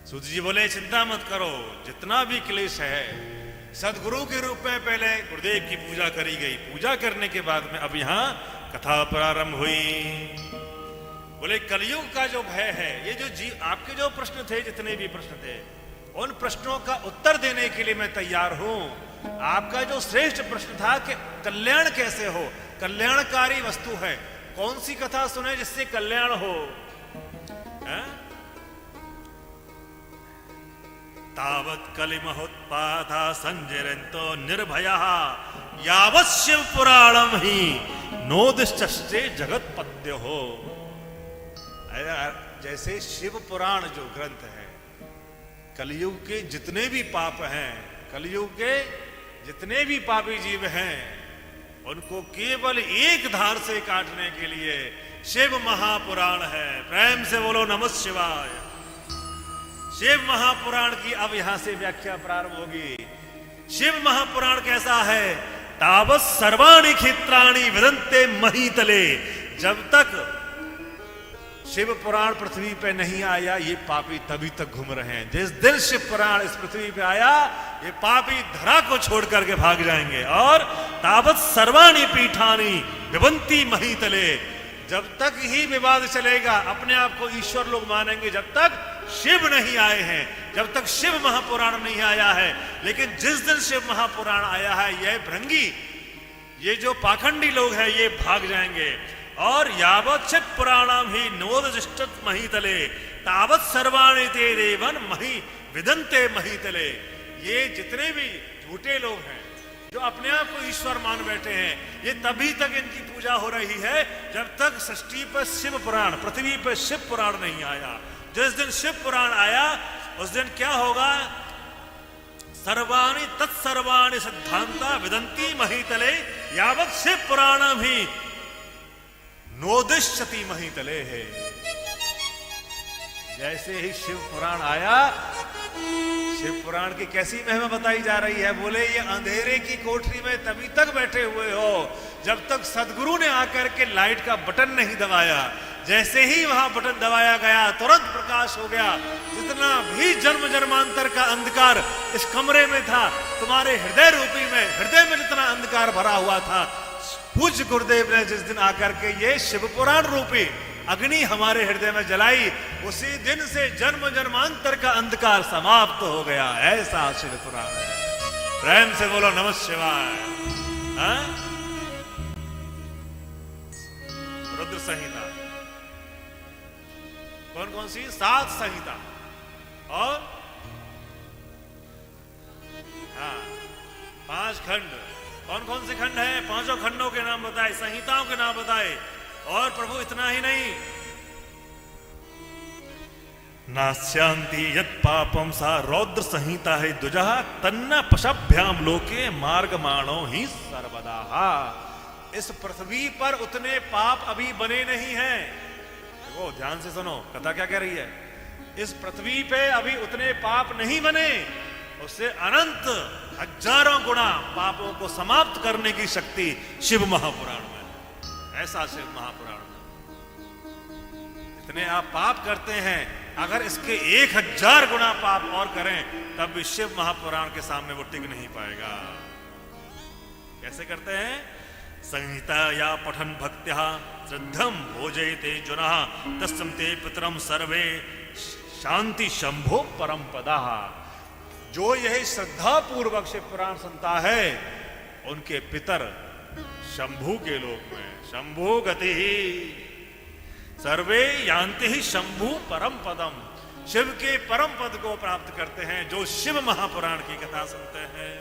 सूत जी बोले चिंता मत करो, जितना भी क्लेश है सदगुरु के रूप में पहले गुरुदेव की पूजा करी गई, पूजा करने के बाद में अब यहाँ कथा प्रारंभ हुई। बोले कलयुग का जो भय है, ये जो जीव आपके जो प्रश्न थे, जितने भी प्रश्न थे, उन प्रश्नों का उत्तर देने के लिए मैं तैयार हूं। आपका जो श्रेष्ठ प्रश्न था कि कल्याण कैसे हो, कल्याणकारी वस्तु है, कौन सी कथा सुने जिससे कल्याण हो? तावत् कलिमहोत्पाता संजरन्तो निर्भयः यावत् शिव पुराणम ही नोदिष्टे जगत पद्य हो। जैसे शिव पुराण जो ग्रंथ है, कलयुग के जितने भी पाप हैं, कलयुग के जितने भी पापी जीव हैं, उनको केवल एक धार से काटने के लिए शिव महापुराण है। प्रेम से बोलो नमः शिवाय। शिव महापुराण की अब यहां से व्याख्या प्रारंभ होगी। शिव महापुराण कैसा है? तावत् सर्वाणि क्षेत्राणि विदन्ते महीतले। जब तक शिव पुराण पृथ्वी पे नहीं आया, ये पापी तभी तक घूम रहे हैं। जिस दिन शिव पुराण इस पृथ्वी पे आया, ये पापी धरा को छोड़ करके भाग जाएंगे। और तावत् सर्वाणि पीठानि विबंती महीतले। जब तक ही विवाद चलेगा, अपने आप को ईश्वर लोग मानेंगे जब तक शिव नहीं आए हैं, जब तक शिव महापुराण नहीं आया है। लेकिन जिस दिन शिव महापुराण आया है, यह भृंगी, ये जो पाखंडी लोग हैं, ये भाग जाएंगे। और यावत् शिव पुराणम ही नोदिष्टत महीतले तावत् सर्वाणि ते देवन मही विदन्ते महीतले। ये जितने भी झूठे लोग हैं, जो अपने आप को ईश्वर मान बैठे हैं, ये तभी तक इनकी पूजा हो रही है जब तक सृष्टि पर शिव पुराण, पृथ्वी पर शिव पुराण नहीं आया। जिस दिन शिव पुराण आया, उस दिन क्या होगा? सर्वाणि तत्सर्वाणि सिद्धांता विदंती महीतले यावत् शिव पुराणम ही नोदिष्यति महीतले है। जैसे ही शिव पुराण आया, शिव पुराण की कैसी महिमा बताई जा रही है। बोले ये अंधेरे की कोठरी में तभी तक बैठे हुए हो जब तक सदगुरु ने आकर के लाइट का बटन नहीं दबाया। जैसे ही वहां बटन दबाया गया, तुरंत प्रकाश हो गया। जितना भी जन्म जन्मांतर का अंधकार इस कमरे में था, तुम्हारे हृदय रूपी में, हृदय में जितना अंधकार भरा हुआ था, पूज्य गुरुदेव ने जिस दिन आकर के ये शिव पुराण रूपी अग्नि हमारे हृदय में जलाई, उसी दिन से जन्म जन्मांतर का अंधकार समाप्त हो गया। ऐसा शिव पुराण है। प्रेम से बोलो नमः शिवाय। रुद्र संहिता कौन कौन सी? 7 संहिता। और 5 खंड। कौन कौन से खंड हैं? 5 खंडों के नाम बताए, संहिताओं के नाम बताए। और प्रभु इतना ही नहीं, नास्यांति यत् पापम सा रौद्र संहिता है दुजः तन्न पशभ्याम लोके मार्गमाणो ही सर्वदा। इस पृथ्वी पर उतने पाप अभी बने नहीं हैं। वो ध्यान से सुनो, कथा क्या कह रही है। इस पृथ्वी पे अभी उतने पाप नहीं बने, उससे अनंत हजारों गुना पापों को समाप्त करने की शक्ति शिव महापुराण में। ऐसा शिव महापुराण में इतने आप पाप करते हैं, अगर इसके 1000 गुना पाप और करें तब भी शिव महापुराण के सामने वो टिक नहीं पाएगा। कैसे करते हैं? संहिता या पठन भक्त्या श्रद्धम भोजयते जुनः तस्म ते पितरम सर्वे शांति शंभो परम पदा। जो यह श्रद्धा पूर्वक शिव पुराण सुनता है, उनके पितर शंभु के लोक में, शंभु गति ही सर्वे यान्ति ही शंभु परम पदम। शिव के परम पद को प्राप्त करते हैं जो शिव महापुराण की कथा सुनते हैं।